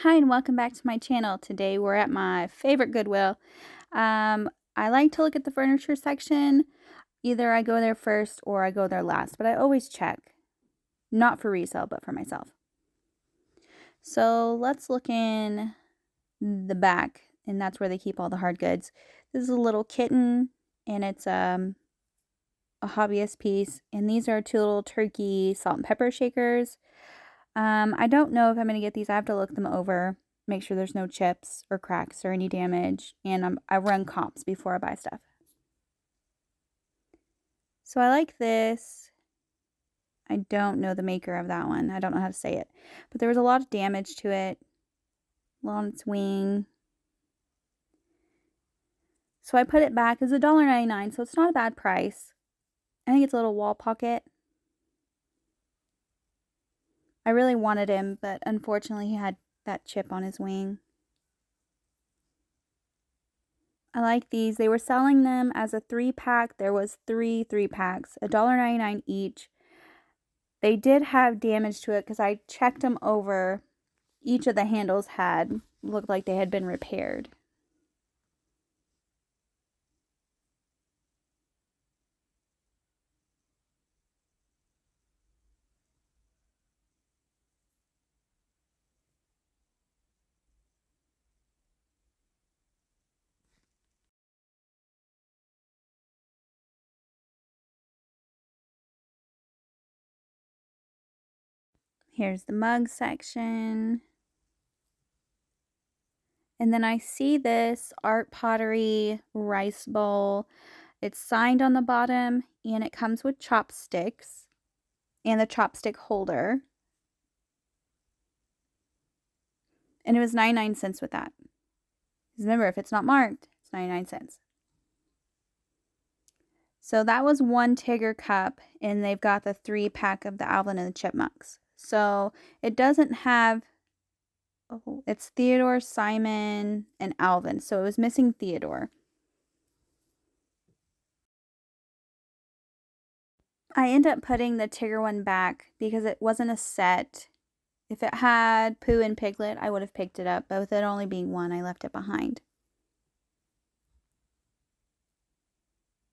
Hi and welcome back to my channel. Today we're at my favorite Goodwill. I like to look at the furniture section. Either I go there first or I go there last, but I always check. Not for resale, but for myself. So let's look in the back, and that's where they keep all the hard goods. This is a little kitten, and it's a hobbyist piece, and these are two little turkey salt and pepper shakers. I don't know if I'm going to get these. I have to look them over, make sure there's no chips or cracks or any damage, and I run comps before I buy stuff. So I like this. I don't know the maker of that one. I don't know how to say it. But there was a lot of damage to it on its wing. So I put it back. It's $1.99, so it's not a bad price. I think it's a little wall pocket. I really wanted him, but unfortunately he had that chip on his wing. I like these. They were selling them as a 3-pack. There was three 3-packs, $1.99 each. They did have damage to it because I checked them over. Each of the handles looked like they had been repaired. Here's the mug section. And then I see this art pottery rice bowl. It's signed on the bottom, and it comes with chopsticks and the chopstick holder. And it was 99 cents with that. Remember, if it's not marked, it's 99 cents. So that was one Tigger cup, and they've got the 3-pack of the Alvin and the Chipmunks. So it doesn't have, it's Theodore, Simon, and Alvin. So it was missing Theodore. I end up putting the Tigger one back because it wasn't a set. If it had Pooh and Piglet, I would have picked it up, but with it only being one, I left it behind.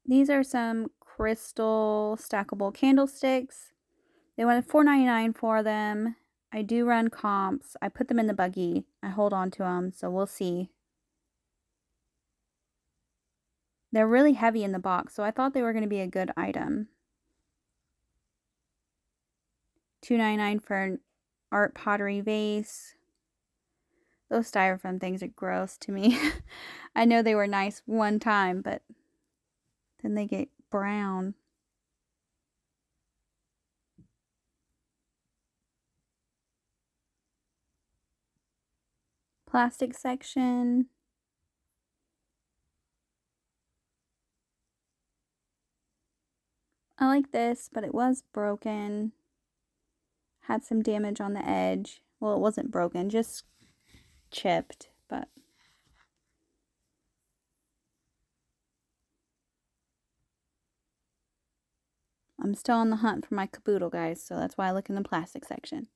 These are some crystal stackable candlesticks. They wanted $4.99 for them. I do run comps. I put them in the buggy. I hold on to them, so we'll see. They're really heavy in the box, so I thought they were going to be a good item. $2.99 for an art pottery vase. Those styrofoam things are gross to me. I know they were nice one time, but then they get brown. Plastic section. I like this, but it was broken. Had some damage on the edge. Well, it wasn't broken, just chipped, but I'm still on the hunt for my caboodle, guys, so that's why I look in the plastic section.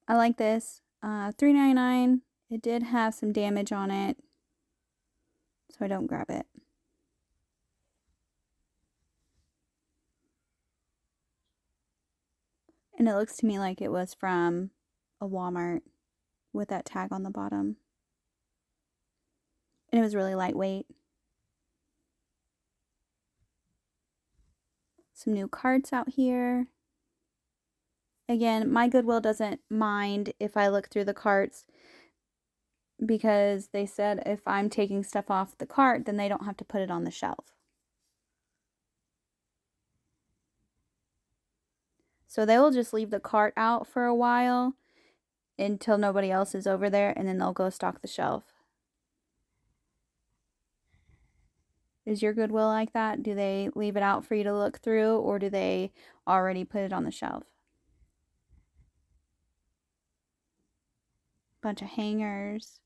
I like this. $3.99. It did have some damage on it, so I don't grab it. And it looks to me like it was from a Walmart with that tag on the bottom. And it was really lightweight. Some new cards out here. Again, my Goodwill doesn't mind if I look through the carts because they said if I'm taking stuff off the cart, then they don't have to put it on the shelf. So they will just leave the cart out for a while until nobody else is over there, and then they'll go stock the shelf. Is your Goodwill like that? Do they leave it out for you to look through, or do they already put it on the shelf? Bunch of hangers.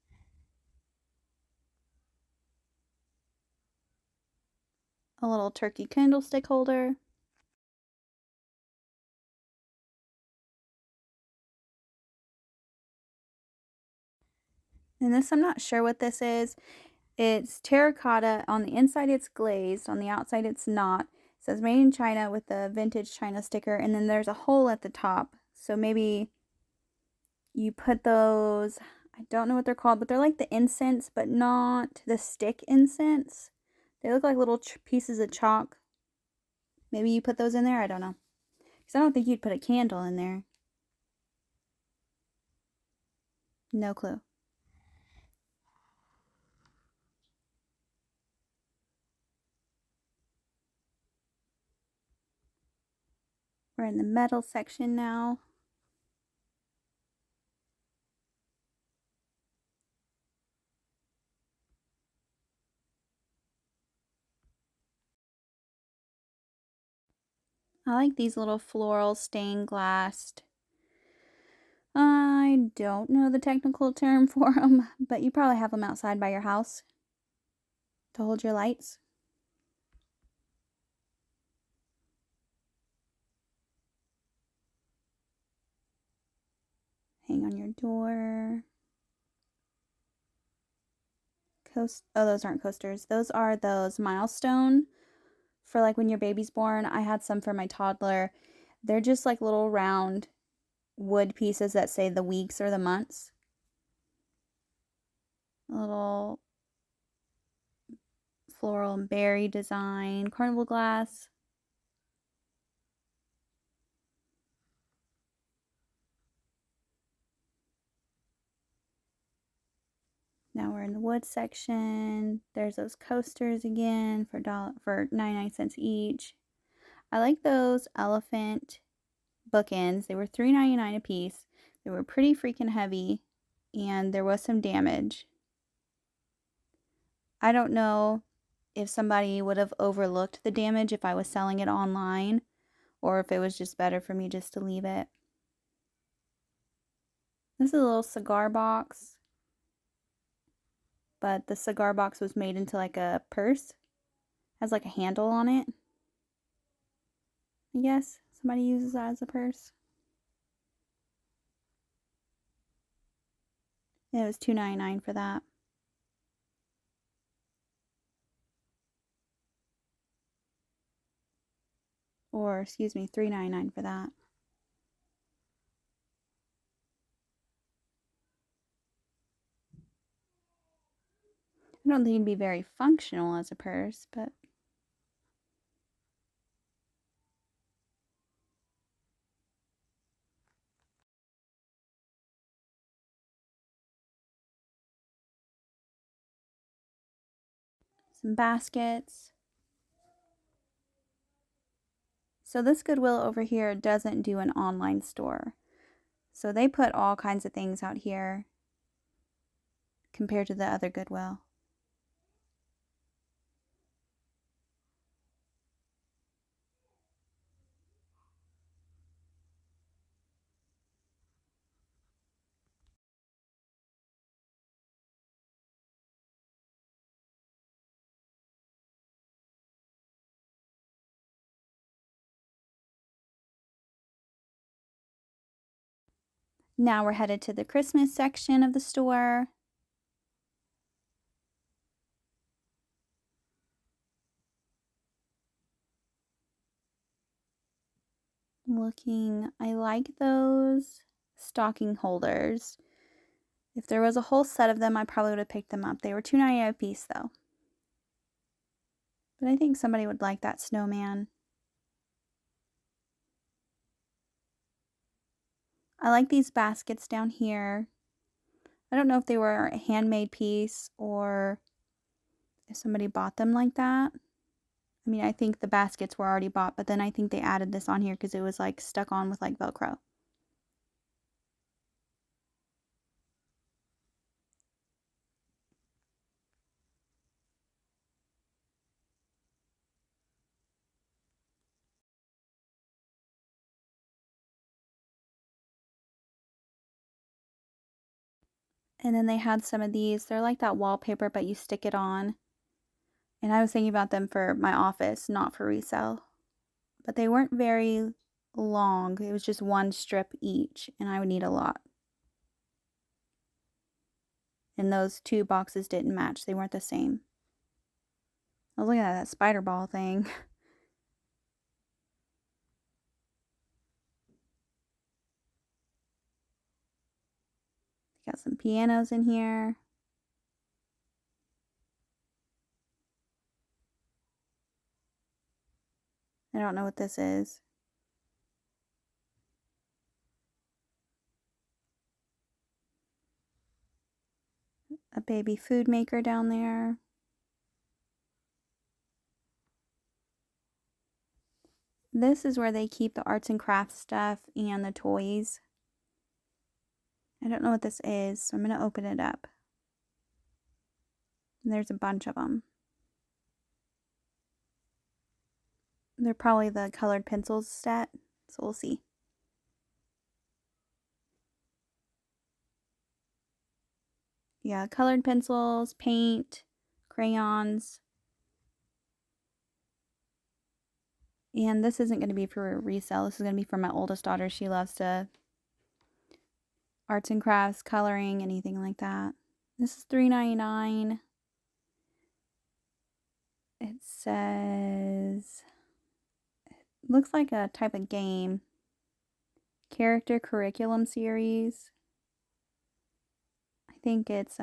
A little turkey candlestick holder. And this, I'm not sure what this is. It's terracotta. On the inside, it's glazed. On the outside, it's not. It says made in China with the vintage China sticker. And then there's a hole at the top. So maybe you put those, I don't know what they're called, but they're like the incense, but not the stick incense. They look like little pieces of chalk. Maybe you put those in there. I don't know. Because I don't think you'd put a candle in there. No clue. We're in the metal section now. I like these little floral stained glass. I don't know the technical term for them, but you probably have them outside by your house to hold your lights. Hang on your door. Oh, those aren't coasters. Those are those milestone for like when your baby's born. I had some for my toddler. They're just like little round wood pieces that say the weeks or the months. A little floral and berry design, carnival glass. Now we're in the wood section. There's those coasters again for 99 cents each. I like those elephant bookends. They were $3.99 a piece. They were pretty freaking heavy, and there was some damage. I don't know if somebody would have overlooked the damage if I was selling it online, or if it was just better for me just to leave it. This is a little cigar box, but the cigar box was made into like a purse. Has like a handle on it. I guess somebody uses that as a purse. And it was $2.99 for that. Or, excuse me, $3.99 for that. I don't think it'd be very functional as a purse, but some baskets. So this Goodwill over here doesn't do an online store. So they put all kinds of things out here compared to the other Goodwill. Now we're headed to the Christmas section of the store. I like those stocking holders. If there was a whole set of them, I probably would have picked them up. They were $2.99 a piece though. But I think somebody would like that snowman. I like these baskets down here. I don't know if they were a handmade piece or if somebody bought them like that. I mean, I think the baskets were already bought, but then I think they added this on here because it was like stuck on with like Velcro. And then they had some of these. They're like that wallpaper, but you stick it on. And I was thinking about them for my office, not for resale. But they weren't very long. It was just 1 strip each, and I would need a lot. and those two boxes didn't match. They weren't the same. I was looking at that spider ball thing. Got some pianos in here. I don't know what this is. A baby food maker down there. This is where they keep the arts and crafts stuff and the toys. I don't know what this is, so I'm going to open it up. And there's a bunch of them. They're probably the colored pencils set, so we'll see. Yeah, colored pencils, paint, crayons. And this isn't going to be for resale. This is going to be for my oldest daughter. She loves to arts and crafts, coloring, anything like that. This is $3.99. It says, looks like a type of game. Character curriculum series. I think it's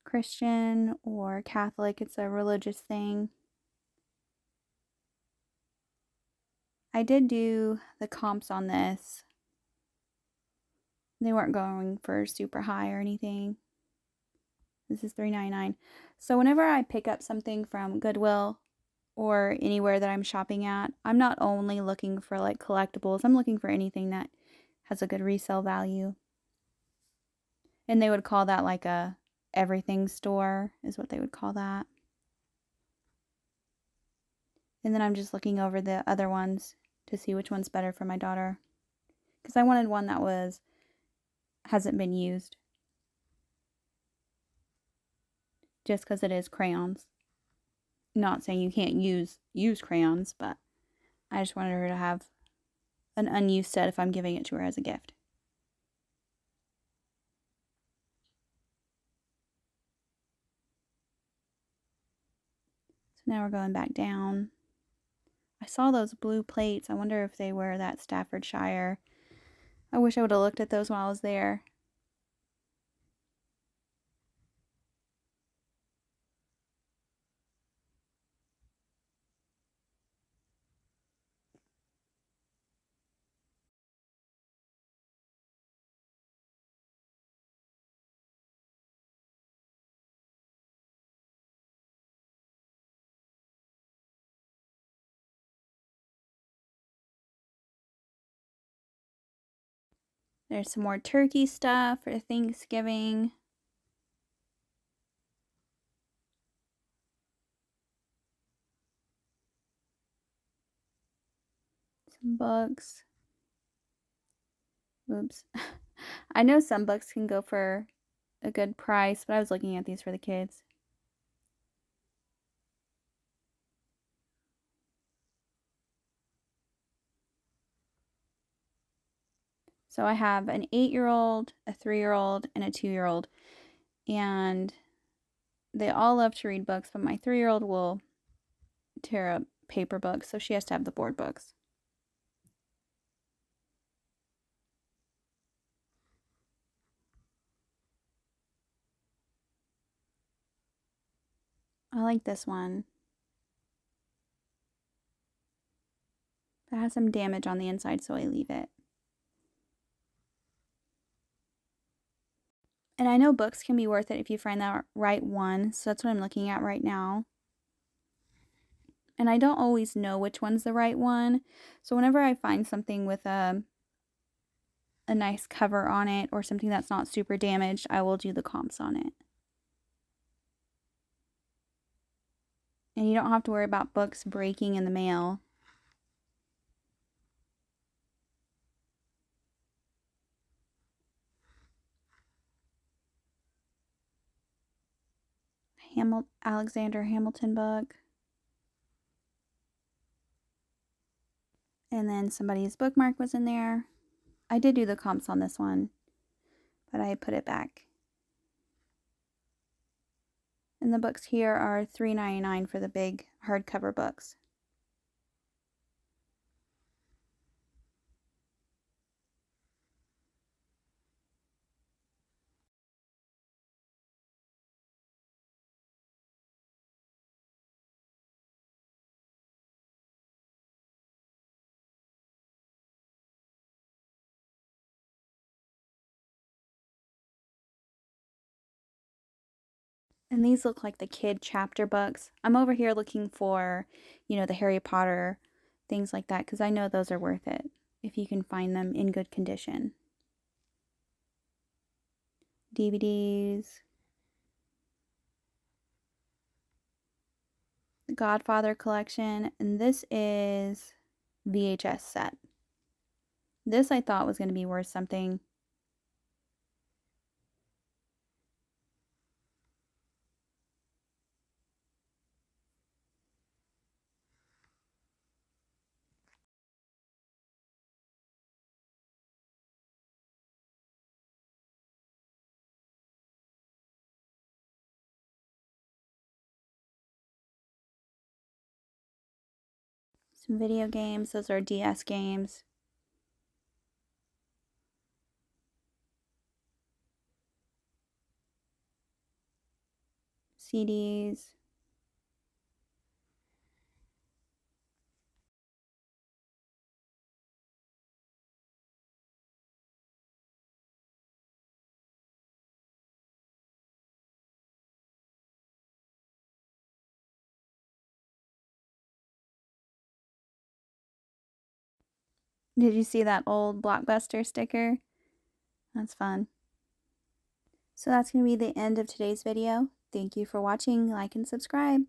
Christian or Catholic. It's a religious thing. I did do the comps on this. They weren't going for super high or anything. This is $3.99. So whenever I pick up something from Goodwill or anywhere that I'm shopping at, I'm not only looking for like collectibles. I'm looking for anything that has a good resale value. And they would call that like a everything store is what they would call that. And then I'm just looking over the other ones to see which one's better for my daughter. Because I wanted one that hasn't been used. Just because it is crayons. Not saying you can't use crayons, but I just wanted her to have an unused set if I'm giving it to her as a gift. So now we're going back down. I saw those blue plates. I wonder if they were that Staffordshire. I wish I would have looked at those while I was there. There's some more turkey stuff for Thanksgiving. Some books. Oops. I know some books can go for a good price, but I was looking at these for the kids. So I have an 8-year-old, a 3-year-old, and a 2-year-old. And they all love to read books, but my 3-year-old will tear up paper books, so she has to have the board books. I like this one. It has some damage on the inside, so I leave it. And I know books can be worth it if you find that right one, so that's what I'm looking at right now. And I don't always know which one's the right one, so whenever I find something with a nice cover on it or something that's not super damaged, I will do the comps on it. And you don't have to worry about books breaking in the mail. Alexander Hamilton book. And then somebody's bookmark was in there. I did do the comps on this one. but I put it back. And the books here are $3.99 for the big hardcover books. And these look like the kid chapter books. I'm over here looking for, the Harry Potter, things like that, because I know those are worth it if you can find them in good condition. DVDs. The Godfather collection, and this is VHS set. This I thought was going to be worth something. Some video games, those are DS games. CDs. Did you see that old Blockbuster sticker? That's fun. So that's going to be the end of today's video. Thank you for watching, like, and subscribe.